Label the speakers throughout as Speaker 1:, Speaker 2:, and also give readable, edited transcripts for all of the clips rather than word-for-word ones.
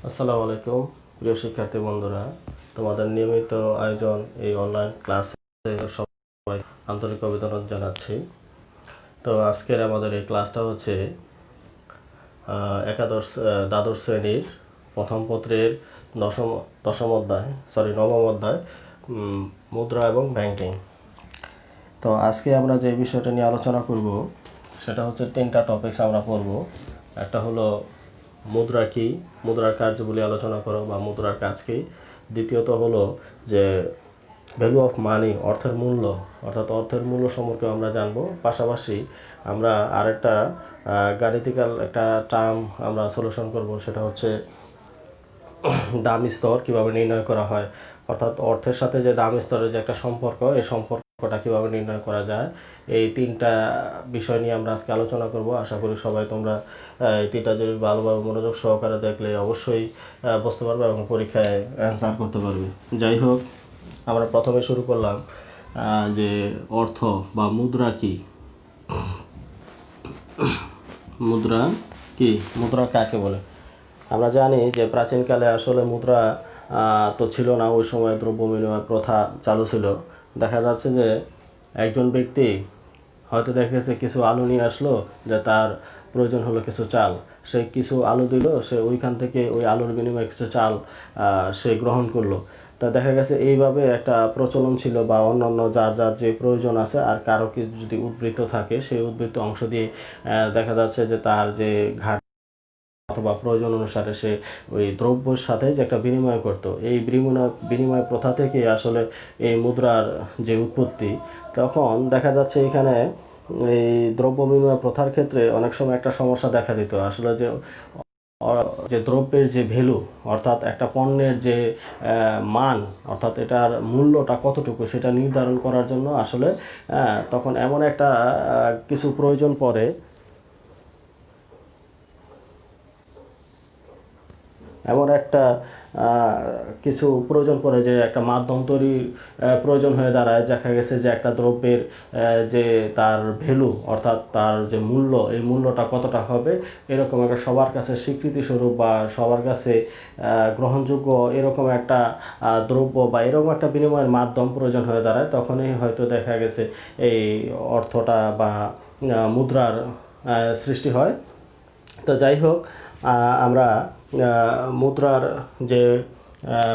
Speaker 1: আসসালামু আলাইকুম প্রিয় শিক্ষার্থী বন্ধুরা, তোমাদের নিয়মিত আয়োজন এই অনলাইন ক্লাসে সবাই আন্তরিক অভিনন্দন জানাচ্ছি। তো আজকের আমাদের এই ক্লাসটা হচ্ছে দ্বাদশ শ্রেণীর প্রথম পত্রের নবম অধ্যায় মুদ্রা এবং ব্যাংকিং। তো আজকে আমরা যে বিষয়টা নিয়ে আলোচনা করব সেটা হচ্ছে তিনটা টপিকস আমরা পড়ব। একটা হলো মুদ্রা কি, মুদ্রার কার্যাবলী আলোচনা করো বা মুদ্রার কাজ কি। দ্বিতীয়ত হলো যে ভ্যালু অফ মানি, অর্থের মূল্য, অর্থাৎ অর্থের মূল্য সম্পর্কে আমরা জানবো। পাশাপাশি আমরা আরেকটা গাণিতিক্যাল একটা টার্ম আমরা সলিউশন করব, সেটা হচ্ছে দাম স্তর কীভাবে নির্ণয় করা হয়, অর্থাৎ অর্থের সাথে যে দাম স্তরের যে একটা সম্পর্ক, এই সম্পর্কটা কীভাবে নির্ণয় করা যায়। এই তিনটা বিষয় নিয়ে আমরা আজকে আলোচনা করব। আশা করি সবাই তোমরা এই তিনটা যদি ভালোভাবে মনোযোগ সহকারে দেখলে অবশ্যই বুঝতে পারবে এবং পরীক্ষায় অ্যান্সার করতে পারবে। যাই হোক, আমরা প্রথমে শুরু করলাম যে অর্থ বা মুদ্রা কি। মুদ্রা কি, মুদ্রা কাকে বলে? আমরা জানি যে প্রাচীনকালে আসলে মুদ্রা তো ছিল না, ওই সময় দ্রব্য বিনিময় প্রথা চালু ছিল। দেখা যাচ্ছে যে একজন ব্যক্তি হয়তো দেখেছে কিছু আলু নিয়ে আসলো, যে তার প্রয়োজন হলো কিছু চাল, সে কিছু আলু দিল, সে ওইখান থেকে ওই আলুর বিনিময়ে কিছু চাল সে গ্রহণ করলো। তা দেখা গেছে এইভাবে একটা প্রচলন ছিল, বা অন্যান্য যার যার যে প্রয়োজন আছে আর কারো কিছু যদি উদ্বৃত্ত থাকে, সেই উদ্বৃত্ত অংশ দিয়ে দেখা যাচ্ছে যে তার যে ঘাট অথবা প্রয়োজন অনুসারে সে ওই দ্রব্যের সাথে যে একটা বিনিময় করত। এই বিনিময় প্রথা থেকে আসলে এই মুদ্রার যে উৎপত্তি। তখন দেখা যাচ্ছে এখানে এই দ্রব্য বিনিময় প্রথার ক্ষেত্রে অনেক সময় একটা সমস্যা দেখা দিত। আসলে যে দ্রব্যের যে ভ্যালু, অর্থাৎ একটা পণ্যের যে মান, অর্থাৎ এটার মূল্যটা কতটুকু, সেটা নির্ধারণ করার জন্য আসলে তখন এমন একটা কিছু প্রয়োজন পড়ে, এমন একটা কিছু প্রয়োজন পড়ে যে একটা মাধ্যম তৈরির প্রয়োজন হয়ে দাঁড়ায়। দেখা গেছে যে একটা দ্রব্যের যে তার ভ্যালু, অর্থাৎ তার যে মূল্য, এই মূল্যটা কতটা হবে, এরকম একটা সবার কাছে স্বীকৃতিস্বরূপ বা সবার কাছে গ্রহণযোগ্য এরকম একটা দ্রব্য বা এরকম একটা বিনিময়ের মাধ্যম প্রয়োজন হয়ে দাঁড়ায়। তখনই হয়তো দেখা গেছে এই অর্থটা বা মুদ্রার সৃষ্টি হয়। তো যাই হোক, আমরা মুদ্রার যে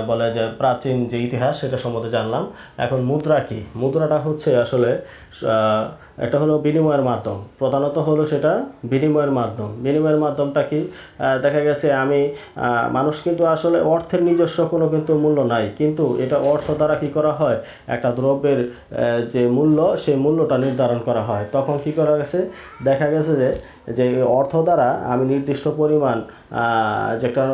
Speaker 1: বলে যে প্রাচীন যে ইতিহাস, সেটা সম্বন্ধে জানলাম। এখন মুদ্রা কি, মুদ্রাটা হচ্ছে আসলে এটা হলো বিনিময়ের মাধ্যম। প্রধানত হলো সেটা বিনিময়ের মাধ্যম। বিনিময়ের মাধ্যমটা কি, দেখা গেছে মানুষ কিন্তু আসলে অর্থের নিজস্ব কোনো কিন্তু মূল্য নাই, কিন্তু এটা অর্থ দ্বারা কি করা হয়, একটা দ্রব্যের যে মূল্য, সেই মূল্যটা নির্ধারণ করা হয়। তখন কি করা গেছে, দেখা গেছে যে অর্থ দ্বারা আমি নির্দিষ্ট পরিমাণ যে একটা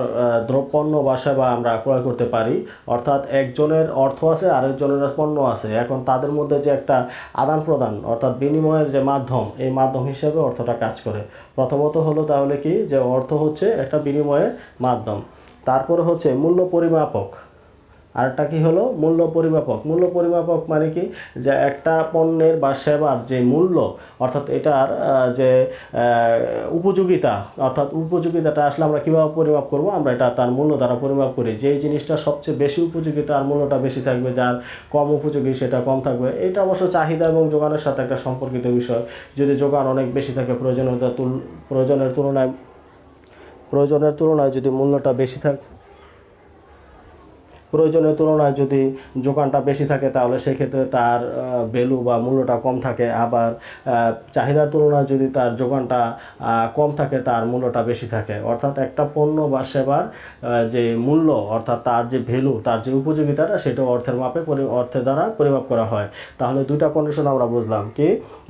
Speaker 1: দ্রব্যপণ্য বা সেবা আমরা ক্রয় করতে পারি। অর্থাৎ একজনের অর্থ আছে, আরেকজনের পণ্য আছে, এখন তাদের মধ্যে যে একটা আদান প্রদান, অর্থাৎ বিনিময়ের যে মাধ্যম, এই মাধ্যম হিসেবে অর্থটা কাজ করে। প্রথমত হলো তাহলে কি, যে অর্থ হচ্ছে একটা বিনিময়ের মাধ্যম। তারপরে হচ্ছে মূল্য পরিমাপক। আরেকটা কি হলো, মূল্য পরিমাপক। মূল্য পরিমাপক মানে কি, যে একটা পণ্যের বা সেবার যে মূল্য, অর্থাৎ এটার যে উপযোগিতা, অর্থাৎ উপযোগিতাটা আসলে আমরা কীভাবে পরিমাপ করব, আমরা এটা তার মূল্য দ্বারা পরিমাপ করি। যেই জিনিসটা সবচেয়ে বেশি উপযোগী তার মূল্যটা বেশি থাকবে, যার কম উপযোগী সেটা কম থাকবে। এটা অবশ্য চাহিদা এবং যোগানের সাথে একটা সম্পর্কিত বিষয়। যদি যোগান অনেক বেশি থাকে, প্রয়োজনের তুলনায় যদি মূল্যটা বেশি থাকে, প্রয়োজনের তুলনায় যদি যোগানটা বেশি থাকে, তাহলে সেক্ষেত্রে তার ভ্যালু বা মূল্যটা কম থাকে। আবার চাহিদার তুলনায় যদি তার যোগানটা কম থাকে, তার মূল্যটা বেশি থাকে। অর্থাৎ একটা পণ্য বা সেবার যে মূল্য, অর্থাৎ তার যে ভ্যালু, তার যে উপযোগিতাটা, সেটা অর্থের দ্বারা পরিমাপ করা হয়। তাহলে দুইটা কন্ডিশন আমরা বুঝলাম কি,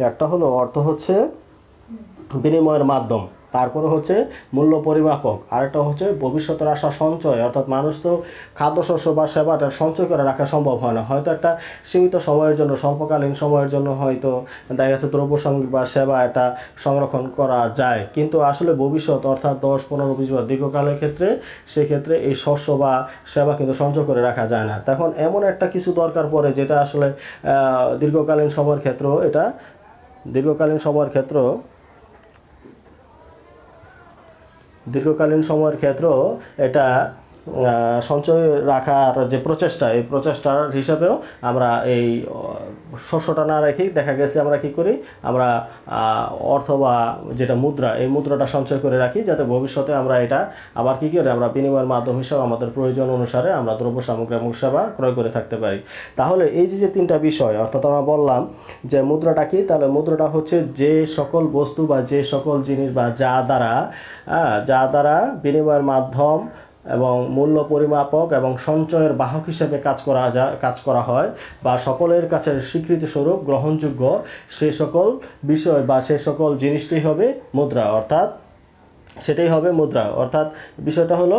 Speaker 1: একটা হলো অর্থ হচ্ছে বিনিময়ের মাধ্যম, তারপরে হচ্ছে মূল্য পরিমাপক, আরেকটা হচ্ছে ভবিষ্যতের আশা সঞ্চয়। অর্থাৎ মানুষ তো খাদ্যশস্য বা সেবাটা সঞ্চয় করে রাখা সম্ভব হয় না। হয়তো একটা সীমিত সময়ের জন্য, স্বল্পকালীন সময়ের জন্য হয়তো দেখা যাচ্ছে দ্রব্য সামগ্রী বা সেবা এটা সংরক্ষণ করা যায়, কিন্তু আসলে ভবিষ্যৎ, অর্থাৎ 10, 15, 20 বা দীর্ঘকালের ক্ষেত্রে, সেক্ষেত্রে এই শস্য বা সেবা কিন্তু সঞ্চয় করে রাখা যায় না। তখন এমন একটা কিছু দরকার পড়ে, যেটা আসলে দীর্ঘকালীন সময়ের ক্ষেত্র দীর্ঘকালীন সময়ের ক্ষেত্রেও এটা সঞ্চয় রাখার যে প্রচেষ্টা, এই প্রচেষ্টার হিসাবেও আমরা এই শস্যটা না রেখেই দেখা গেছে আমরা কি করি, আমরা অর্থ বা যেটা মুদ্রা, এই মুদ্রাটা সঞ্চয় করে রাখি, যাতে ভবিষ্যতে আমরা এটা আবার কি করি, আমরা বিনিময়ের মাধ্যম হিসাবে আমাদের প্রয়োজন অনুসারে আমরা দ্রব্য সামগ্রী এবং সেবা ক্রয় করে থাকতে পারি। তাহলে এই যে তিনটা বিষয়, অর্থাৎ আমরা বললাম যে মুদ্রাটা কি, তাহলে মুদ্রাটা হচ্ছে যে সকল বস্তু বা যে সকল জিনিস বা যা দ্বারা বিনিময়ের মাধ্যম এবং মূল্য পরিমাপক এবং সঞ্চয়ের বাহক হিসেবে কাজ করা হয়, বা সকলের কাছে স্বীকৃতিস্বরূপ গ্রহণযোগ্য সে সকল বিষয় বা সে সকল জিনিসটি হবে মুদ্রা, অর্থাৎ সেটাই হবে মুদ্রা। অর্থাৎ বিষয়টা হলো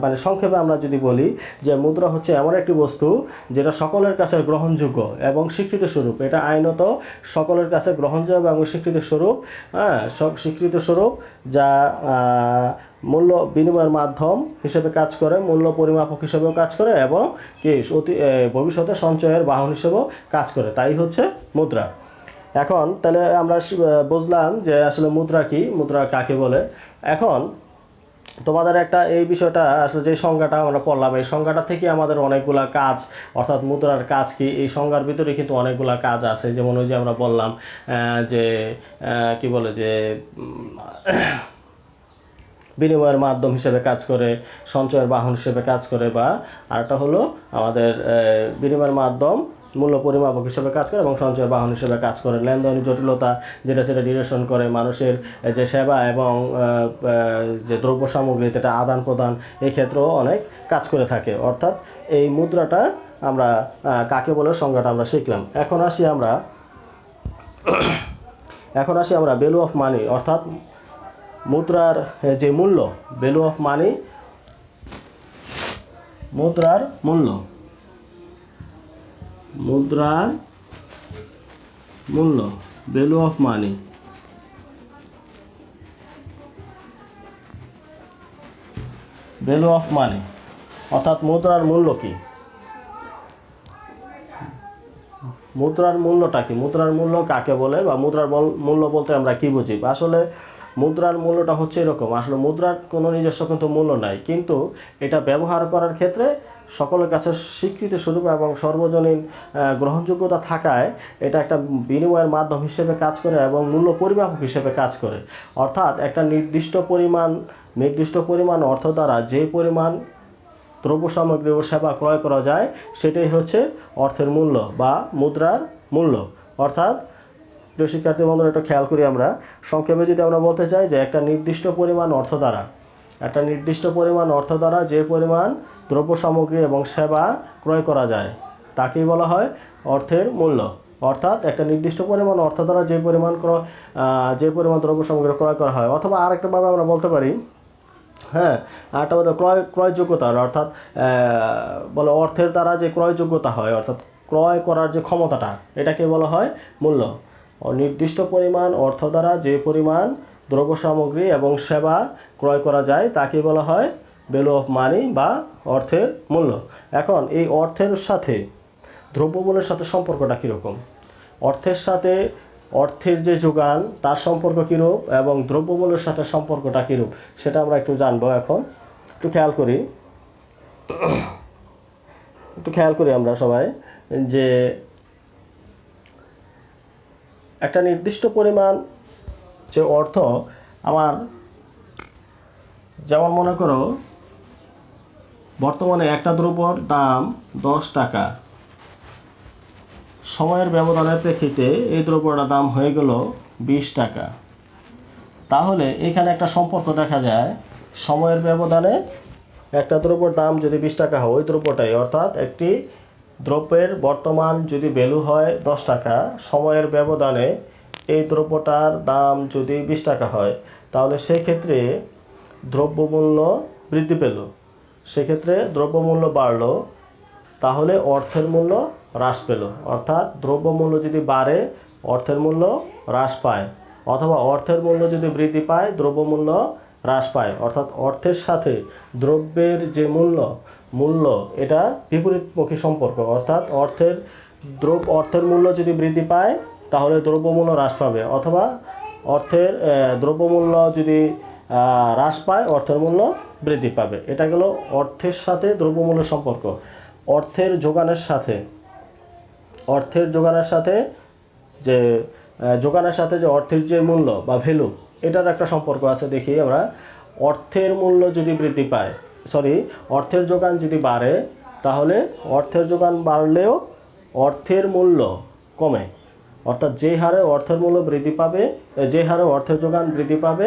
Speaker 1: মানে সংক্ষেপে আমরা যদি বলি যে মুদ্রা হচ্ছে এমন একটি বস্তু যেটা সকলের কাছে গ্রহণযোগ্য এবং স্বীকৃতিস্বরূপ, এটা আইনত সকলের কাছে গ্রহণযোগ্য এবং স্বীকৃতিস্বরূপ, স্বীকৃতিস্বরূপ, যা মূল্য বিনিময়ের মাধ্যম হিসেবে কাজ করে, মূল্য পরিমাপক হিসেবেও কাজ করে এবং কি ভবিষ্যতে সঞ্চয়ের বাহন হিসেবেও কাজ করে, তাই হচ্ছে মুদ্রা। এখন তাহলে আমরা বুঝলাম যে আসলে মুদ্রা কি, মুদ্রা কাকে বলে। এখন তোমাদের একটা এই বিষয়টা আসলে যে সংজ্ঞাটা আমরা পড়লাম, এই সংজ্ঞাটা থেকে আমাদের অনেকগুলা কাজ, অর্থাৎ মুদ্রার কাজ কি, এই সংজ্ঞার ভিতরে কিন্তু অনেকগুলা কাজ আছে। যেমন ওই যে আমরা বললাম যে কি বলে যে বিনিময়ের মাধ্যম হিসেবে কাজ করে, সঞ্চয়ের বাহন হিসেবে কাজ করে, বা আরেকটা হলো আমাদের বিনিময়ের মাধ্যম মূল্য পরিমাপক হিসেবে কাজ করে এবং সঞ্চয়ের বাহন হিসেবে কাজ করে, লেনদেনের জটিলতা যেটা সেটা ডিরেকশন করে, মানুষের যে সেবা এবং যে দ্রব্য সামগ্রী যেটা আদান প্রদান, এই ক্ষেত্রেও অনেক কাজ করে থাকে। অর্থাৎ এই মুদ্রাটা আমরা কাকে বলে সংজ্ঞাটা আমরা শিখলাম। এখন আসি আমরা ভ্যালু অফ মানি, অর্থাৎ মুদ্রার যে মূল্য, ভ্যালু অফ মানি, মুদ্রার মূল্য, value of money. Value of money অর্থাৎ মুদ্রার মূল্য কি, মুদ্রার মূল্যটা কি, মুদ্রার মূল্য কাকে বলে, বা মুদ্রার মূল্য বলতে আমরা কি বুঝি। আসলে মুদ্রার মূল্যটা হচ্ছে এরকম, আসলে মুদ্রার কোনো নিজস্ব কিন্তু মূল্য নাই, কিন্তু এটা ব্যবহার করার ক্ষেত্রে সকলের কাছে স্বীকৃতি স্বরূপ এবং সর্বজনীন গ্রহণযোগ্যতা থাকায় এটা একটা বিনিময়ের মাধ্যম হিসেবে কাজ করে এবং মূল্য পরিমাপক হিসেবে কাজ করে। অর্থাৎ একটা নির্দিষ্ট পরিমাণ অর্থ দ্বারা যে পরিমাণ দ্রব্য সামগ্রী ও সেবা ক্রয় করা যায়, সেটাই হচ্ছে অর্থের মূল্য বা মুদ্রার মূল্য। অর্থাৎ প্রিয় শিক্ষার্থী বন্ধুরা, একটু খেয়াল করি আমরা সংক্ষেপে যদি আমরা বলতে চাই যে একটা নির্দিষ্ট পরিমাণ অর্থ দ্বারা যে পরিমাণ দ্রব্য সামগ্রী এবং সেবা ক্রয় করা যায় তাকেই বলা হয় অর্থের মূল্য। অর্থাৎ একটা নির্দিষ্ট পরিমাণ অর্থ দ্বারা যে পরিমাণ দ্রব্য সামগ্রী ক্রয় করা হয়, অথবা আরেকটাভাবে আমরা বলতে পারি, আরেকটা বলতে ক্রয়যোগ্যতা, অর্থাৎ বলে অর্থের দ্বারা যে ক্রয়যোগ্যতা হয়, অর্থাৎ ক্রয় করার যে ক্ষমতাটা, এটাকে বলা হয় মূল্য। নির্দিষ্ট পরিমাণ অর্থ দ্বারা যে পরিমাণ দ্রব্য সামগ্রী এবং সেবা ক্রয় করা যায় তাকে বলা হয় ভ্যালু অফ মানি বা অর্থের মূল্য। এখন এই অর্থের সাথে দ্রব্যমূল্যের সাথে সম্পর্কটা কীরকম, অর্থের যে যোগান তার সম্পর্ক কীরূপ এবং দ্রব্যমূল্যের সাথে সম্পর্কটা কীরূপ, সেটা আমরা একটু জানবো। এখন একটু খেয়াল করি আমরা সবাই যে একটা নির্দিষ্ট পরিমাণ যে অর্থ, আমার যেমন মনে করো বর্তমানে একটা দ্রব্যর দাম 10 টাকা, সময়ের ব্যবধানের প্রেক্ষিতে এই দ্রব্যটার দাম হয়ে গেল 20 টাকা। তাহলে এখানে একটা সম্পর্ক দেখা যায়, সময়ের ব্যবধানে একটা দ্রব্যর দাম যদি 20 টাকা হয়, ওই দ্রব্যটাই, অর্থাৎ একটি দ্রব্যের বর্তমান যদি ভ্যালু হয় 10 টাকা, সময়ের ব্যবধানে এই দ্রব্যটার দাম যদি 20 টাকা হয়, তাহলে সেক্ষেত্রে দ্রব্যমূল্য বৃদ্ধি পেল, সেক্ষেত্রে দ্রব্যমূল্য বাড়লো, তাহলে অর্থের মূল্য হ্রাস পেল। অর্থাৎ দ্রব্যমূল্য যদি বাড়ে অর্থের মূল্য হ্রাস পায়, অথবা অর্থের মূল্য যদি বৃদ্ধি পায় দ্রব্যমূল্য হ্রাস পায়। অর্থাৎ অর্থের সাথে দ্রব্যের যে মূল্য এটা বিপরীতমুখী সম্পর্ক। অর্থাৎ অর্থের মূল্য যদি বৃদ্ধি পায় তাহলে দ্রব্যমূল্য হ্রাস পাবে, অথবা দ্রব্যমূল্য যদি হ্রাস পায় অর্থের মূল্য বৃদ্ধি পাবে। এটা গেল অর্থের সাথে দ্রব্যমূল্যের সম্পর্ক। অর্থের যোগানের সাথে যে যোগানের সাথে যে অর্থের যে মূল্য বা ভ্যালু, এটার একটা সম্পর্ক আছে। দেখি আমরা, অর্থের মূল্য যদি বৃদ্ধি পায়, অর্থের যোগান যদি বাড়ে, তাহলে অর্থের যোগান বাড়লেও অর্থের মূল্য কমে। অর্থাৎ যে হারে অর্থের মূল্য বৃদ্ধি পাবে, যে হারে অর্থের যোগান বৃদ্ধি পাবে,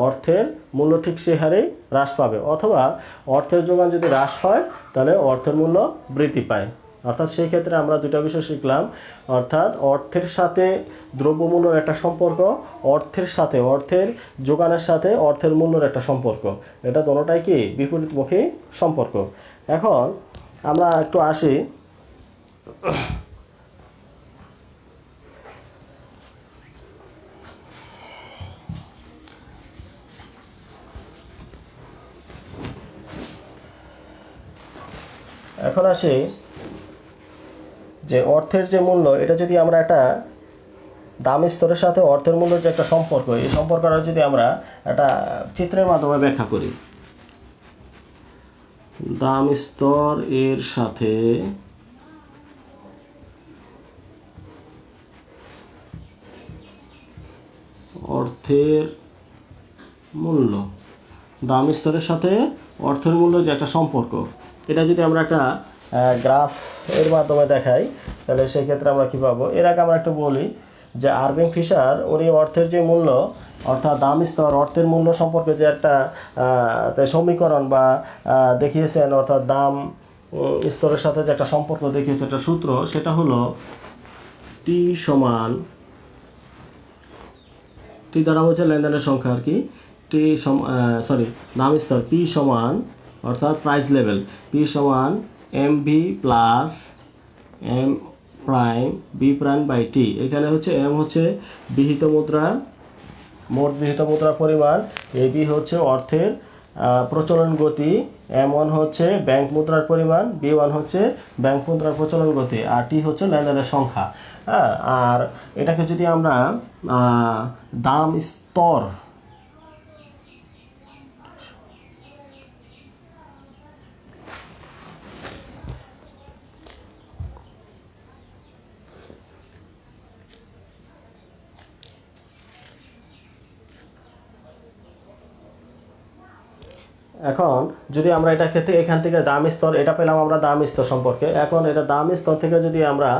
Speaker 1: অর্থের মূল্য ঠিক সেই হারেই হ্রাস পাবে। অথবা অর্থের যোগান যদি হ্রাস হয়, তাহলে অর্থের মূল্য বৃদ্ধি পায়। অর্থাৎ সেই ক্ষেত্রে আমরা দুটো বিষয় শিখলাম। অর্থাৎ অর্থের সাথে দ্রব্যমূল্যের একটা সম্পর্ক, অর্থের যোগানের সাথে অর্থের মূল্যের একটা সম্পর্ক। এটা দুটোটাই কি বিপরীতমুখী সম্পর্ক। এখন আমরা একটু আসি যে অর্থের যে মূল্য, এটা যদি আমরা একটা দাম স্তরের সাথে অর্থের মূল্যের যে একটা সম্পর্ক, এই সম্পর্কটা যদি আমরা একটা চিত্রের মাধ্যমে ব্যাখ্যা করি। দাম স্তর এর সাথে অর্থের মূল্য, দাম স্তরের সাথে অর্থের মূল্য যে একটা সম্পর্ক, এটা যদি আমরা একটা গ্রাফ এর মাধ্যমে দেখাই, তাহলে সেই ক্ষেত্রে আমরা কী পাবো। এর আগে আমরা একটু বলি যে আরভিং ফিশার উনি অর্থের যে মূল্য, অর্থাৎ দাম স্তর অর্থের মূল্য সম্পর্কে যে একটা সমীকরণ বা দেখিয়েছেন, অর্থাৎ দাম স্তরের সাথে যে একটা সম্পর্ক দেখিয়েছে, একটা সূত্র, সেটা হলো টি সমান, টি দ্বারা হচ্ছে লেনদেনের সংখ্যা আর কি, দাম স্তর পি সমান, অর্থাৎ প্রাইস লেভেল, পি সমান M V plus M prime B prime by T. এখানে হচ্ছে এম হচ্ছে বিহিত মুদ্রা, মোট বিহিত মুদ্রার পরিমাণ, এ বি হচ্ছে অর্থের প্রচলন গতি, এম ওয়ান হচ্ছে ব্যাংক মুদ্রার পরিমাণ, বি ওয়ান হচ্ছে ব্যাংক মুদ্রার প্রচলন গতি, আর টি হচ্ছে লেনদেনের সংখ্যা। হ্যাঁ, আর এটাকে যদি আমরা দাম স্তর, এখন যদি আমরা এটা ক্ষেত্রে এখান থেকে দাম স্তর, এটা পেলাম আমরা দাম স্তর সম্পর্কে। এখন এটা দাম স্তর থেকে যদি আমরা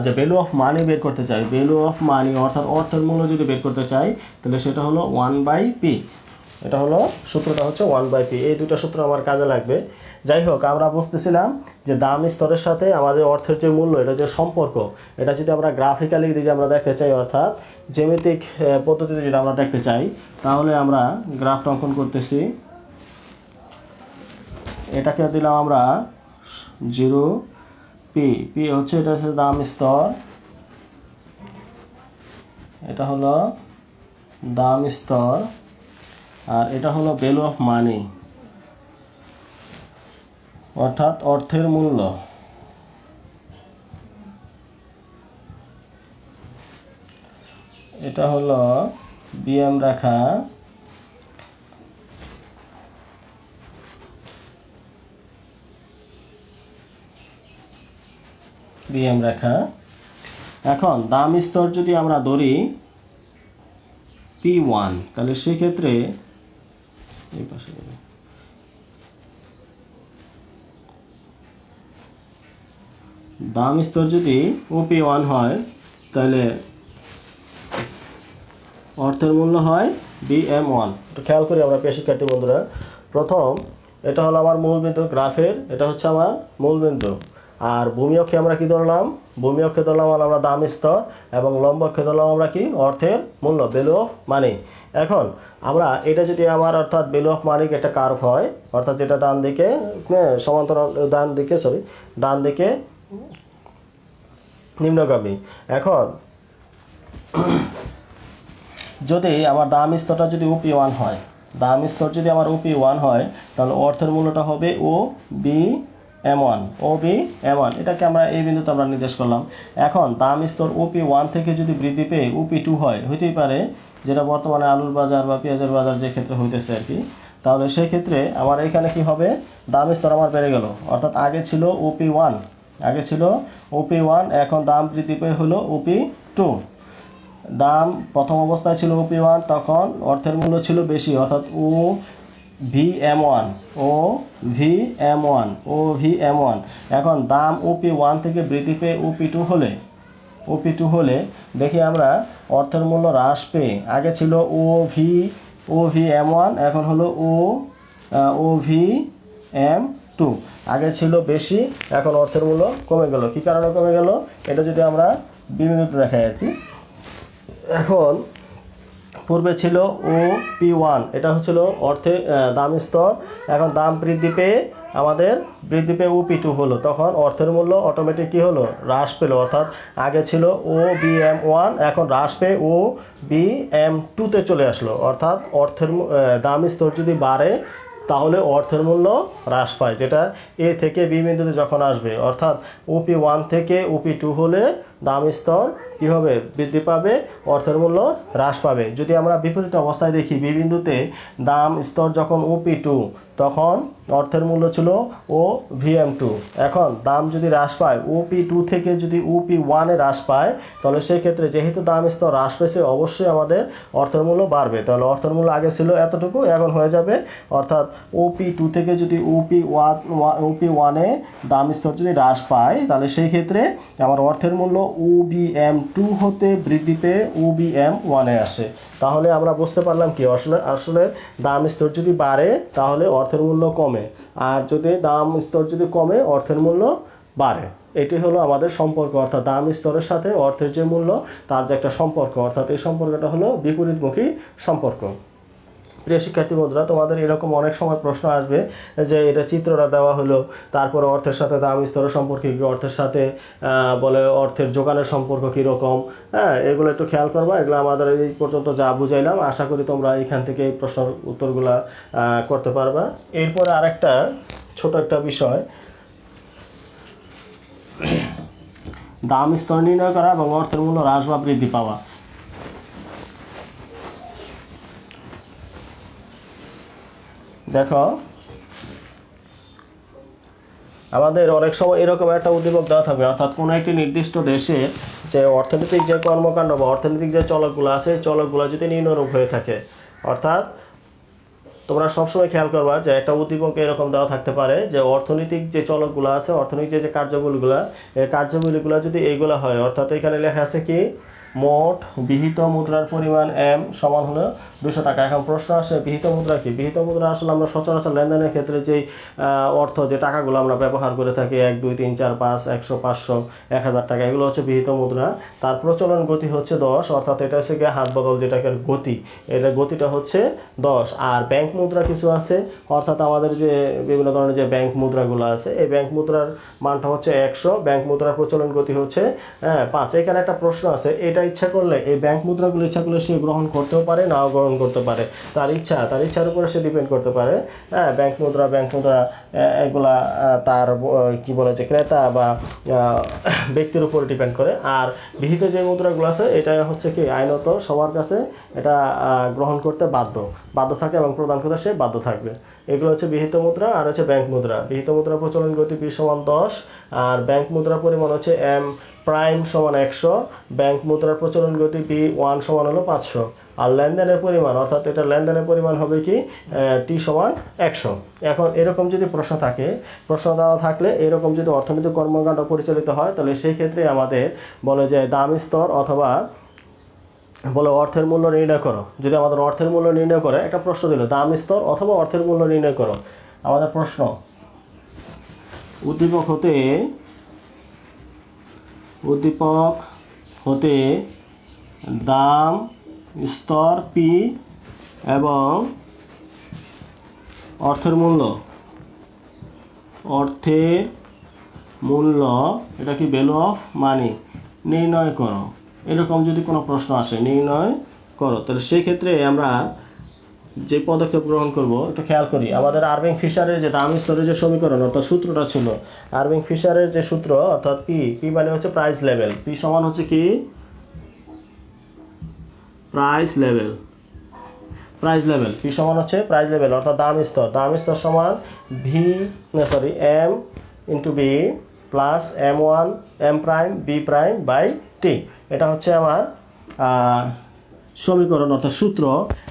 Speaker 1: যে ভ্যালু অফ মানি বের করতে চাই, ভ্যালু অফ মানি অর্থাৎ অর্থের মূল্য যদি বের করতে চাই, তাহলে সেটা হলো 1/p। এটা হলো সূত্রটা হচ্ছে 1/p। এই দুটো সূত্র আমার কাজে লাগবে। যাই হোক, আমরা বুঝতেছিলাম যে দাম স্তরের সাথে আমাদের অর্থের যে মূল্য, এটা যে সম্পর্ক, এটা যদি আমরা গ্রাফিক্যালি যদি আমরা দেখতে চাই, অর্থাৎ জ্যামিতিক পদ্ধতিতে যদি আমরা দেখতে চাই, তাহলে আমরা গ্রাফটা অঙ্কন করতেছি। এটাকে দিলাম আমরা 0p, পি হচ্ছে, এটা হচ্ছে দাম স্তর, এটা হলো দাম স্তর, আর এটা হলো ভ্যালু অফ মানি অর্থাৎ অর্থের মূল্য। এটা হলো বিএম রেখা, বিএম রেখা। এখন দাম স্তর যদি আমরা ধরি P1, তাহলে সেক্ষেত্রে এই পাশে দাম স্তর যদি OP1 হয়, তাহলে অর্থের মূল্য হয় BM1। একটু খেয়াল করি আমরা প্রিয় শিক্ষার্থী বন্ধুরা। প্রথম, এটা হলো আমার মূলবিন্দু গ্রাফের, এটা হচ্ছে আমার মূলবিন্দু। আর ভূমি অক্ষে আমরা কি ধরলাম? ভূমি অক্ষে ধরলাম আমরা দাম স্তর, এবং লম্ব অক্ষে ধরলাম আমরা কি? অর্থের মূল্য, ভ্যালু অফ মানি। এখন আমরা এটা যদি আমার অর্থাৎ ভ্যালু অফ মানি একটা কার্ভ হয়, অর্থাৎ যেটা ডান দিকে সমান্তরাল, ডান দিকে নিম্নগামী। এখন যদি আমার দাম স্তরটা যদি OP1 হয়, দাম স্তর যদি আমার OP1 হয়, তাহলে অর্থের মূল্যটা হবে OBM1, OBM1। এটাকে আমরা এই বিন্দুতে আমরা নির্দেশ করলাম। এখন দাম স্তর OP1 থেকে যদি বৃদ্ধি পেয়ে OP2 হয়, হইতেই পারে যেটা বর্তমানে আলুর বাজার বা পেঁয়াজের বাজার যে ক্ষেত্রে হইতেছে আর কি, তাহলে সেই ক্ষেত্রে আমার এখানে কি হবে, দাম স্তর আমার বেড়ে গেল, অর্থাৎ আগে ছিল OP1, আগে ছিল OP1, এখন দাম বৃদ্ধি পেয়ে হলো OP2। দাম প্রথম অবস্থায় ছিল OP1, তখন অর্থের মূল্য ছিল বেশি, অর্থাৎ OVM1, এখন দাম OP1 থেকে বৃদ্ধি পেয়ে OP2 হলে দেখি আমরা অর্থের মূল্য হ্রাস পেয়ে, আগে ছিল OVM1, এখন হলো OVM2। আগে ছিল বেশি, এখন অর্থের মূল্য কমে গেল। কী কারণে কমে গেল, এটা যদি আমরা বিন্দুতে দেখাই আর কি। এখন পূর্বে ছিল OP1, এটা হচ্ছিল অর্থে দাম স্তর, এখন দাম বৃদ্ধি পেয়ে OP2 হলো, তখন অর্থের মূল্য অটোমেটিক কী হলো, হ্রাস পেল, অর্থাৎ আগে ছিল OBM1, এখন হ্রাস পেয়ে OBM2-তে চলে আসলো, অর্থাৎ অর্থের দাম স্তর যদি বাড়ে তাহলে অর্থের মূল্য হ্রাস পায়, যেটা এ থেকে বি বিন্দুতে যখন আসবে, অর্থাৎ OP1 থেকে OP2 হলে দাম স্তর কী হবে, বৃদ্ধি পাবে, অর্থের মূল্য হ্রাস পাবে। যদি আমরা বিপরীত অবস্থায় দেখি, বি বিন্দুতে দাম স্তর যখন OP2, তখন অর্থের মূল্য ছিল OVM2, এখন দাম যদি হ্রাস পায় OP2 থেকে যদি OP1-এ হ্রাস পায়, তাহলে সেই ক্ষেত্রে যেহেতু দাম স্তর হ্রাস পেয়েছে, অবশ্যই আমাদের অর্থের মূল্য বাড়বে। তাহলে অর্থের মূল্য আগে ছিল এতটুকু, এখন হয়ে যাবে, অর্থাৎ OP2 থেকে যদি OP1-এ দাম স্তর যদি হ্রাস পায়, তাহলে সেই ক্ষেত্রে আমার অর্থের মূল্য OBM2 হতে বৃদ্ধি পেয়ে OBM1-এ আসে। তাহলে আমরা বুঝতে পারলাম কি, আসলে দাম স্তর যদি বাড়ে তাহলে অর্থের মূল্য কমে, আর যদি দাম স্তর যদি কমে অর্থের মূল্য বাড়ে। এটি হলো আমাদের সম্পর্ক, অর্থাৎ দাম স্তরের সাথে অর্থের যে মূল্য তার যে একটা সম্পর্ক, অর্থাৎ এই সম্পর্কটা হলো বিপরীতমুখী সম্পর্ক। প্রিয় শিক্ষার্থী বন্ধুরা, তোমাদের এরকম অনেক সময় প্রশ্ন আসবে যে এটা চিত্রটা দেওয়া হলো, তারপরে অর্থের সাথে দাম স্তরের সম্পর্ক কী, অর্থের সাথে বলে অর্থের যোগানের সম্পর্ক কীরকম, হ্যাঁ, এগুলো একটু খেয়াল করবা। এগুলো আমাদের এই পর্যন্ত যা বুঝাইলাম, আশা করি তোমরা এখান থেকে এই প্রশ্নের উত্তরগুলা করতে পারবা। এরপরে আরেকটা ছোট একটা বিষয়, দাম স্তর নির্ণয় করা এবং অর্থের মূল্য হ্রাস বা বৃদ্ধি পাওয়া। দেখো, আমাদের অনেক সময় এরকম একটা উদ্দীপক দেওয়া থাকবে, অর্থাৎ কোনো একটি নির্দিষ্ট দেশে যে অর্থনৈতিক যে কর্মকাণ্ড বা অর্থনৈতিক যে চলকগুলো আছে, চলকগুলো যদি নিম্নরূপ হয়ে থাকে, অর্থাৎ তোমরা সবসময় খেয়াল করবা যে একটা উদ্দীপক এরকম দেওয়া থাকতে পারে যে অর্থনৈতিক যে চলকগুলো আছে, অর্থনৈতিক যে কার্যবলীগুলো, এই কার্যবলীগুলো যদি এইগুলো হয়, অর্থাৎ এখানে লেখা আছে কি, মোট বিহিত মুদ্রার পরিমাণ M সমান হলো 200 টাকা। এখন প্রশ্ন আসে, বিহিত মুদ্রা কি? বিহিত মুদ্রা আসলে আমরা সচরাচর লেনদেনের ক্ষেত্রে যেই অর্থ যে টাকাগুলো আমরা ব্যবহার করে থাকি, 1 2 3 4 5 100 500 1000 টাকা, এগুলো হচ্ছে বিহিত মুদ্রা। তার প্রচলন গতি হচ্ছে 10, অর্থাৎ এটা হচ্ছে গিয়ে হাত বদল যেটাকে গতি, এটা গতিটা হচ্ছে 10। আর ব্যাংক মুদ্রা কিছু আছে, অর্থাৎ আমাদের যে বিভিন্ন ধরনের যে ব্যাংক মুদ্রাগুলো আছে, এই ব্যাংক মুদ্রার মানটা হচ্ছে 100, ব্যাংক মুদ্রার প্রচলন গতি হচ্ছে 5। এখানে একটা প্রশ্ন আছে, এটা ইচ্ছা করলে এই ব্যাংক মুদ্রাগুলো ইচ্ছা করলে সে গ্রহণ করতেও পারে, নাও গ্রহণ করতে পারে, তার ইচ্ছার উপরে সে ডিপেন্ড করতে পারে। হ্যাঁ, ব্যাংক মুদ্রা এগুলা তার কি বলে যে ক্রেতা বা ব্যক্তির উপর ডিপেন্ড করে। আর বিহিত যে মুদ্রাগুলো আছে, এটা হচ্ছে কি আইনত সবার কাছে এটা গ্রহণ করতে বাধ্য থাকে এবং প্রদান করতে সে বাধ্য থাকবে। এগুলো হচ্ছে বিহিত মুদ্রা। আর হচ্ছে ব্যাংক মুদ্রা। বিহিত মুদ্রা প্রচলন গতি P = 10, আর ব্যাংক মুদ্রার পরিমাণ হচ্ছে M প্রাইম = 100, ব্যাংক মুদ্রার প্রচলন গতি P1 = হলো 500। আর লেনদেনের পরিমাণ, অর্থাৎ এটা লেনদেনের পরিমাণ হবে কি T = 100। এখন এরকম যদি প্রশ্ন দেওয়া থাকলে, এরকম যদি অর্থনৈতিক কর্মকাণ্ড পরিচালিত হয়, তাহলে সেই ক্ষেত্রে আমাদের বলে যে দাম স্তর অথবা বলে অর্থের মূল্য নির্ণয় করো। যদি আমাদের অর্থের মূল্য নির্ণয় করে, একটা প্রশ্ন দিল দাম স্তর অথবা অর্থের মূল্য নির্ণয় করো, আমাদের প্রশ্ন উদ্দীপক হতে দাম স্তর P এবং অর্থের মূল্য এটা কি ভ্যালু অফ মানি নির্ণয় করো, এরকম যদি কোনো প্রশ্ন আসে নির্ণয় করো, তাহলে সেই ক্ষেত্রে আমরা যে পদক্ষেপ গ্রহণ করব একটু খেয়াল করি। আমাদের আরবিং ফিশারের যে দাম স্তরের যে সমীকরণ, অর্থাৎ সূত্রটা ছিল আরবিং ফিশারের যে সূত্র, অর্থাৎ পি মানে হচ্ছে প্রাইস লেভেল, P সমান হচ্ছে কি price level, price level P সমান হচ্ছে প্রাইস লেভেল অর্থাৎ দাম স্তর সমান M into B plus M prime B prime by T. এটা হচ্ছে আমার সমীকরণ অর্থাৎ সূত্র।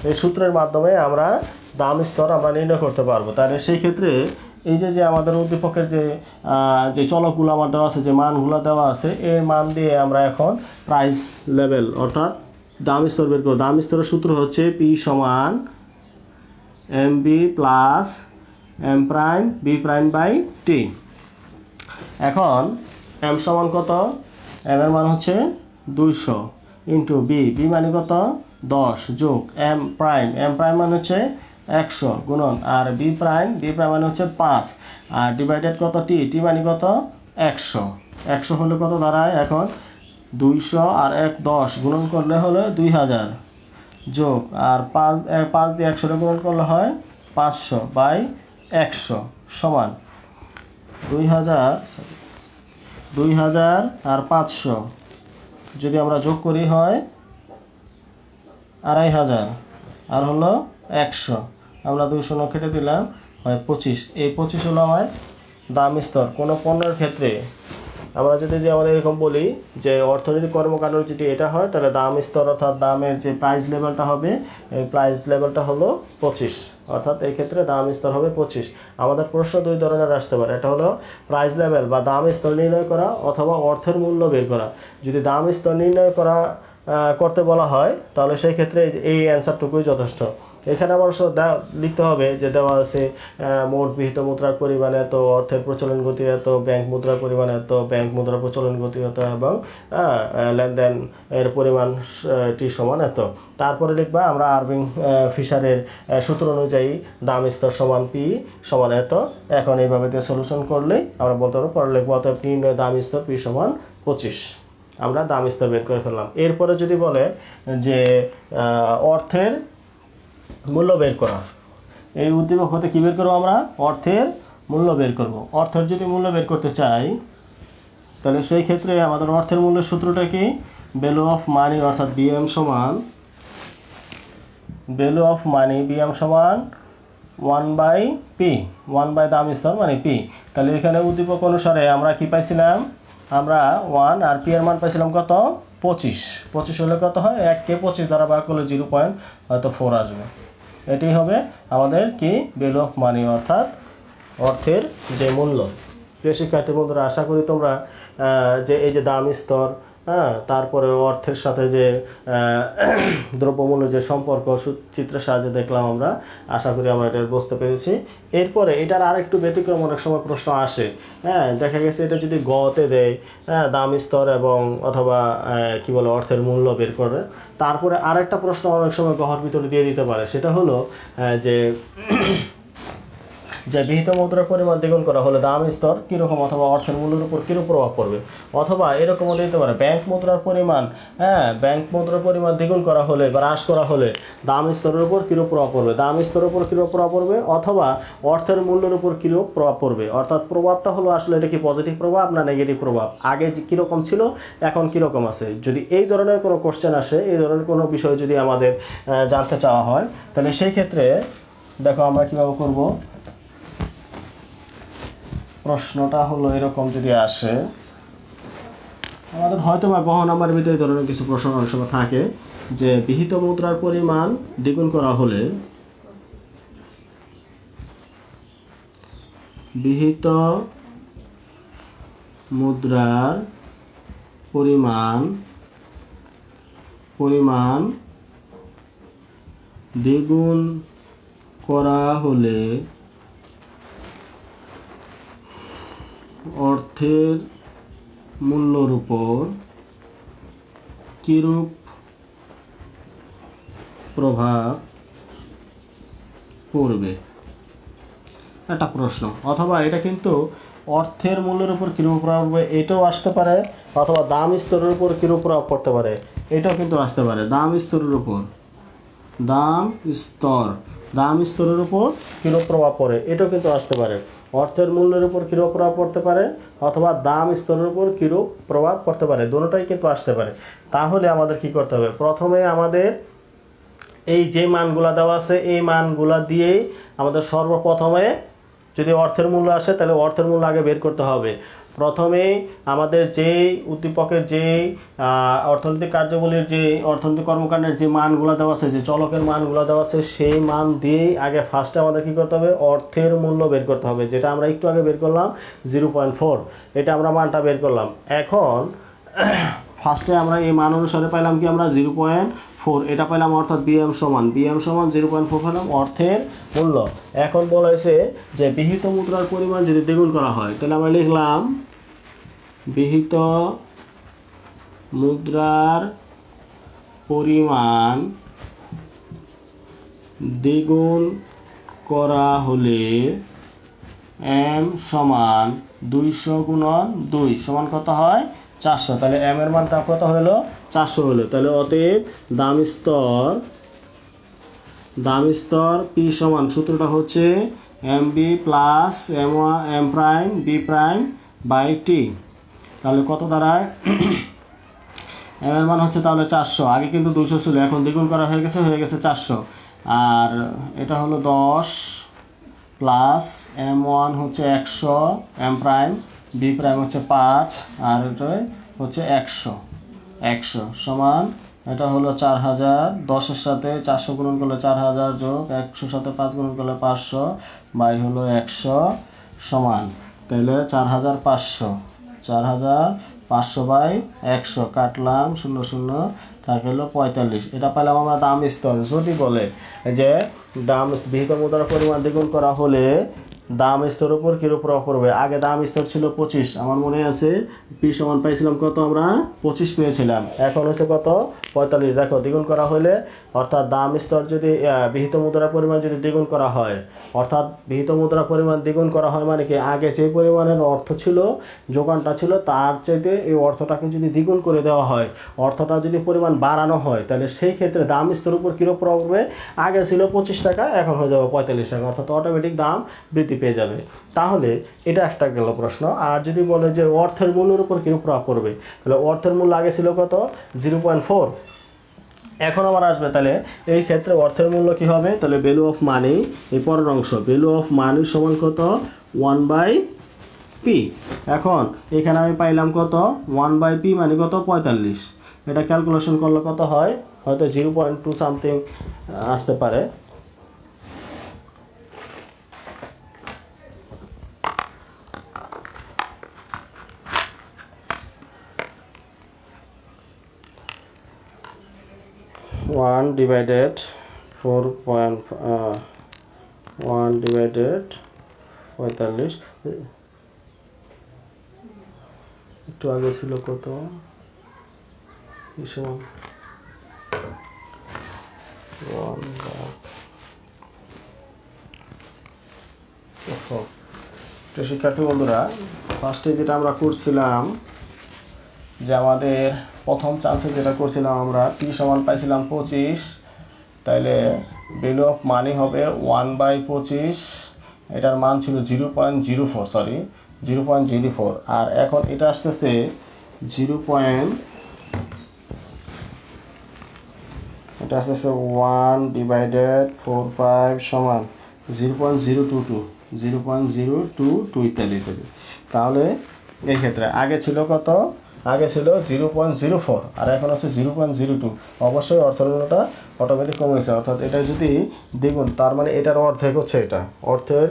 Speaker 1: এই সূত্রের মাধ্যমে আমরা দাম স্তর আমরা নির্ণয় করতে পারবো। তাহলে সেই ক্ষেত্রে এই যে আমাদের উদ্দীপকের যে চলকগুলো আমার দেওয়া আছে, যে মানগুলো দেওয়া আছে, এই মান দিয়ে আমরা এখন প্রাইস লেভেল অর্থাৎ দাম স্তর বের করব। দাম স্তরের সূত্র হচ্ছে পি সমান M B plus M prime B prime by T. এখন এম সমান কত, এম এর মান হচ্ছে 200 ইন্টু বি, বি মানে কত 10 যোগ এম প্রাইম মানে হচ্ছে 100 গুণন আর বি প্রাইম মানে হচ্ছে 5 আর ডিভাইডেড কত টি মানে কত 100 হলে কত দাঁড়ায় এখন 200 আর 10 গুণন করলে হলো 2000 যোগ আর 5 দিয়ে 100 গুণন করলে হয় 500 বাই 100 সমান 2000 আর 500 যদি আমরা যোগ করি হয় 2500 আর হলো 100, আমরা 200 কেটে দিলাম হয় 25। এই 25 হলো আমার দাম স্তর। কোনো পণ্যের ক্ষেত্রে আমরা যদি আমাদের এরকম বলি যে অর্থনৈতিক কর্মকাণ্ড যদি এটা হয়, তাহলে দাম স্তর অর্থাৎ দামের যে প্রাইস লেভেলটা হবে, এই প্রাইস লেভেলটা হলো 25, অর্থাৎ এই ক্ষেত্রে দাম স্তর হবে 25। আমাদের প্রশ্ন দুই ধরনের আসতে পারে, এটা হলো প্রাইস লেভেল বা দাম স্তর নির্ণয় করা অথবা অর্থের মূল্য বের করা। যদি দাম স্তর নির্ণয় করতে বলা হয় তাহলে সেই ক্ষেত্রে এই অ্যান্সারটুকুই যথেষ্ট। এখানে আমার লিখতে হবে যে দেওয়া আছে মোট বিহিত মুদ্রার পরিমাণ এত, অর্থের প্রচলন গতি এত, ব্যাংক মুদ্রার পরিমাণ এত, ব্যাংক মুদ্রার প্রচলন গতি এত এবং লেনদেন এর পরিমাণ টি সমান এত। তারপরে লিখবা আমরা আরভিং ফিশারের সূত্র অনুযায়ী দাম স্তর সমান পি সমান এত। এখন এইভাবে দিয়ে সলিউশন করলেই আমরা বলতে পারবো, পরে লিখবো অতএব নির্ণয় দাম স্তর পি সমান 25। আমরা দাম স্তর বের করে ফেললাম। এরপরে যদি বলে যে অর্থের মূল্য বের করা, এই উদ্দীপক হতে কী বের করবো আমরা, অর্থের মূল্য বের করব। অর্থের যদি মূল্য বের করতে চাই তাহলে সেই ক্ষেত্রে আমাদের অর্থের মূল্যের সূত্রটা কি, ভ্যালু অফ মানি অর্থাৎ বিএম সমান ভ্যালু অফ মানি বিএম সমান 1/P, 1 দাম স্তর মানে পি। তাহলে এখানে উদ্দীপক অনুসারে আমরা কি পাইছিলাম, আমরা 1 আর পি এর মান পাইছিলাম কত 25 হলে কত হয় 1কে 25 দ্বারা ভাগ করলে 0.4 আসবে। এটাই হবে আমাদের কি ভ্যালু অফ মানি অর্থাৎ অর্থের যে মূল্য। প্রিয় শিক্ষার্থী বন্ধুরা, আশা করি তোমরা যে এই যে দাম স্তর, তারপরে অর্থের সাথে যে দ্রব্যমূল্য যে সম্পর্ক চিত্রের সাহায্যে দেখলাম আমরা, আশা করি আমরা এটা বুঝতে পেরেছি। এরপরে এটার আরেকটু ব্যতিক্রম অনেক সময় প্রশ্ন আসে, দেখা গেছে এটা যদি গতে দেয় দাম স্তর এবং অথবা কি বলে অর্থের মূল্য বের করে, তারপরে আরেকটা প্রশ্ন অনেক সময় গহর ভিতরে দিয়ে দিতে পারে, সেটা হলো যে বিহিত মুদ্রার পরিমাণ দ্বিগুণ করা হলে দাম স্তর কীরকম অথবা অর্থের মূল্যের উপর কীরূপ প্রভাব পড়বে। অথবা এরকমও দিতে পারে ব্যাংক মুদ্রার পরিমাণ দ্বিগুণ করা হলে বা হ্রাস করা হলে দাম স্তরের উপর কীরূপ প্রভাব পড়বে, দাম স্তরের উপর কীরূপ প্রভাব পড়বে অথবা অর্থের মূল্যের উপর কীরূপ প্রভাব পড়বে। অর্থাৎ প্রভাবটা হলো আসলে এটা কি পজিটিভ প্রভাব না নেগেটিভ প্রভাব, আগে কীরকম ছিল এখন কীরকম আছে। যদি এই ধরনের কোনো কোশ্চেন আসে, এই ধরনের কোনো বিষয় যদি আমাদের জানতে চাওয়া হয়, তাহলে সেই ক্ষেত্রে দেখো আমরা কীভাবে করব। প্রশ্নটা হলো এরকম যদি আসে, আমাদের হয়তো বা গহ নাম্বারের ভিতরে এই ধরনের কিছু প্রশ্ন অনেক সময় থাকে যে বিহিত মুদ্রার পরিমাণ দ্বিগুণ করা হলে বিহিত মুদ্রার পরিমাণ দ্বিগুণ করা হলে অর্থের মূল্যর উপর কিরূপ প্রভাব পড়বে, একটা প্রশ্ন। অথবা এটা কিন্তু অর্থের মূল্যের উপর কিরূপ প্রভাব পড়বে এটাও আসতে পারে, অথবা দাম স্তরের উপর কিরূপ প্রভাব পড়তে পারে এটাও কিন্তু আসতে পারে। দাম স্তরের উপর কিরূপ প্রভাব পড়ে এটাও কিন্তু আসতে পারে। অর্থের মূল্যের উপর কীরূপ প্রভাব পড়তে পারে অথবা দাম স্তরের উপর কীরূপ প্রভাব পড়তে পারে, দুটোটাই কিন্তু আসতে পারে। তাহলে আমাদের কি করতে হবে, প্রথমে আমাদের এই যে মানগুলা দেওয়া আছে এই মানগুলা দিয়েই আমাদের সর্বপ্রথমে যদি অর্থের মূল্য আসে তাহলে অর্থের মূল্য আগে বের করতে হবে। প্রথমেই আমাদের যেই উদ্দীপকের যেই অর্থনৈতিক কার্যাবলীর যে অর্থনৈতিক কর্মকাণ্ডের যে মানগুলো দেওয়া আছে, যে চলকের মানগুলো দেওয়া আছে, সেই মান দিয়েই আগে ফার্স্টে আমাদের কী করতে হবে, অর্থের মূল্য বের করতে হবে, যেটা আমরা একটু আগে বের করলাম 0.4, এটা আমরা মানটা বের করলাম। এখন ফার্স্টে আমরা এই মান অনুসারে পাইলাম কি, আমরা 0.4 এটা পাইলাম, অর্থাৎ বিএম সমান 0.4 পেলাম অর্থের মূল্য। এখন বলা হয়েছে যে বিহিত মুদ্রার পরিমাণ যদি দ্বিগুণ করা হয়, তাহলে আমরা লিখলাম বিহিত মুদ্রার পরিমাণ দ্বিগুণ করা হলে এম সমান 200 গুণন 2 সমান কত হয়, 400। তাহলে এম এর মানটা কত হলো, 400 হলো। তাহলে অতএব দাম স্তর পি সমান, সূত্রটা হচ্ছে M B plus M prime B prime by T. তাহলে কত দাঁড়ায়, এম এর মান হচ্ছে তাহলে 400, আগে কিন্তু 200 ছিল, এখন দ্বিগুণ করা হয়ে গেছে 400। আর এটা হলো 10 প্লাস M1 হচ্ছে 100, এম প্রাইম বি প্রাইম হচ্ছে 5, আর এটা হচ্ছে 100 সমান, এটা হলো 4000, 10-এর সাথে 400 গুণন করলে 4000 যোগ 100-র সাথে 5 গুণন করলে 500 বাই হলো 100 সমান, তাহলে 4500 বাই 100 কাটলাম, 0 থাকে হলো 45। এটা পেলাম আমরা দাম স্তর। যদি বলে যে দাম বিহিত মুদ্রার পরিমাণ দ্বিগুণ করা হলে দাম স্তরের উপর কীরূপ প্রভাব পড়বে, আগে দাম স্তর ছিল 25, আমার মনে আছে পি সমান পাইছিলাম কত, আমরা 25 পেয়েছিলাম, এখন হচ্ছে কত 45। দেখো দ্বিগুণ করা হলে অর্থাৎ দাম স্তর যদি বিহিত মুদ্রার পরিমাণ যদি দ্বিগুণ করা হয়, অর্থাৎ বিহিত মুদ্রার পরিমাণ দ্বিগুণ করা হয় মানে কি, আগে যে পরিমাণের অর্থ ছিল, যোগানটা ছিল, তার চাইতে এই অর্থটাকে যদি দ্বিগুণ করে দেওয়া হয়, অর্থটা যদি পরিমাণ বাড়ানো হয়, তাহলে সেই ক্ষেত্রে দাম স্তরের উপর কীরূপ প্রভাব পড়বে, আগে ছিল 25 টাকা, এখন হয়ে যাবে 45 টাকা, অর্থাৎ অটোমেটিক দাম বৃদ্ধি পেয়ে যাবে। তাহলে এটা একটা গেল প্রশ্ন। আর যদি বলে যে অর্থের মূল্যের উপর কীরূপ প্রভাব পড়বে, তাহলে অর্থের মূল্য আগে ছিল কত, 0.4, এখন আবার আসবে, তাহলে এই ক্ষেত্রে অর্থের মূল্য কি হবে, তাহলে ভ্যালু অফ মানি, এই পরের অংশ ভ্যালু অফ মানি সমান কত, 1/p। এখন এখানে আমি পাইলাম কত, 1/p মানে কত, 45। এটা ক্যালকুলেশন করলে কত হয়, হয়তো 0.2 সামথিং আসতে পারে। ওয়ান ডিভাইডেড 45, একটু আগে ছিল কত, শিক্ষার্থী বন্ধুরা, ফার্স্টে যেটা আমরা করছিলাম, যে আমাদের প্রথম চান্সে যেটা করছিলাম আমরা পি সমান পাইছিলাম 25, তাইলে ভ্যালু অফ মানি হবে 1/25, এটার মান ছিল 0.04, আর এখন এটা আসতেছে 1/45 সমান 0.022 ইত্যাদি ইত্যাদি। তাহলে এই ক্ষেত্রে আগে ছিল কত, আগে ছিল 0.04, আর এখন হচ্ছে 0.02, অবশ্যই অর্থের মূল্যটা অটোমেটিক কমে গেছে, অর্থাৎ এটা যদি দ্বিগুণ, তার মানে এটার অর্ধেক হচ্ছে এটা, অর্থের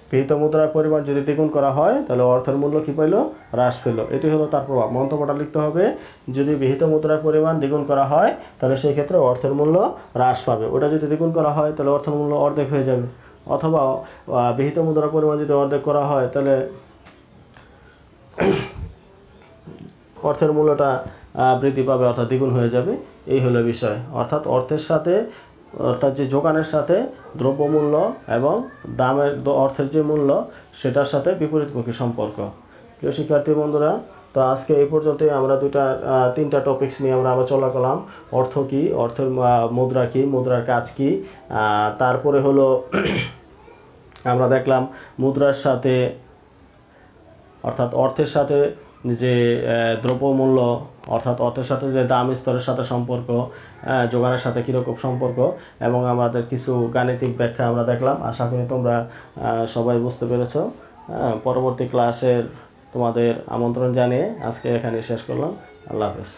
Speaker 1: বিহিত মুদ্রার পরিমাণ যদি দ্বিগুণ করা হয় তাহলে অর্থের মূল্য কী পাইল, হ্রাস পেল। এটি হলো তার প্রভাব। মন্তব্যটা লিখতে হবে, যদি বিহিত মুদ্রার পরিমাণ দ্বিগুণ করা হয় তাহলে সেই ক্ষেত্রে অর্থের মূল্য হ্রাস পাবে, ওটা যদি দ্বিগুণ করা হয় তাহলে অর্থের মূল্য অর্ধেক হয়ে যাবে, অথবা বিহিত মুদ্রার পরিমাণ যদি অর্ধেক করা হয় তাহলে অর্থের মূল্যটা বৃদ্ধি পাবে, অর্থাৎ দ্বিগুণ হয়ে যাবে। এই হলো বিষয়, অর্থাৎ অর্থের সাথে, অর্থাৎ যে যোগানের সাথে দ্রব্যমূল্য এবং দামের অর্থের যে মূল্য সেটার সাথে বিপরীতমুখী সম্পর্ক। প্রিয় শিক্ষার্থী বন্ধুরা, তো আজকে এই পর্যন্তই আমরা তিনটা টপিকস নিয়ে আমরা আলোচনা করলাম। অর্থ কী, অর্থের মুদ্রা কী, মুদ্রার কাজ কী, তারপরে হলো আমরা দেখলাম মুদ্রার সাথে অর্থাৎ অর্থের সাথে যে দ্রব্যমূল্য অর্থাৎ অর্থের সাথে যে দাম স্তরের সাথে সম্পর্ক, যোগানের সাথে কীরকম সম্পর্ক, এবং আমাদের কিছু গাণিতিক ব্যাখ্যা আমরা দেখলাম। আশা করি তোমরা সবাই বুঝতে পেরেছো। পরবর্তী ক্লাসের তোমাদের আমন্ত্রণ জানিয়ে আজকে এখানে শেষ করলাম। আল্লাহ হাফেজ।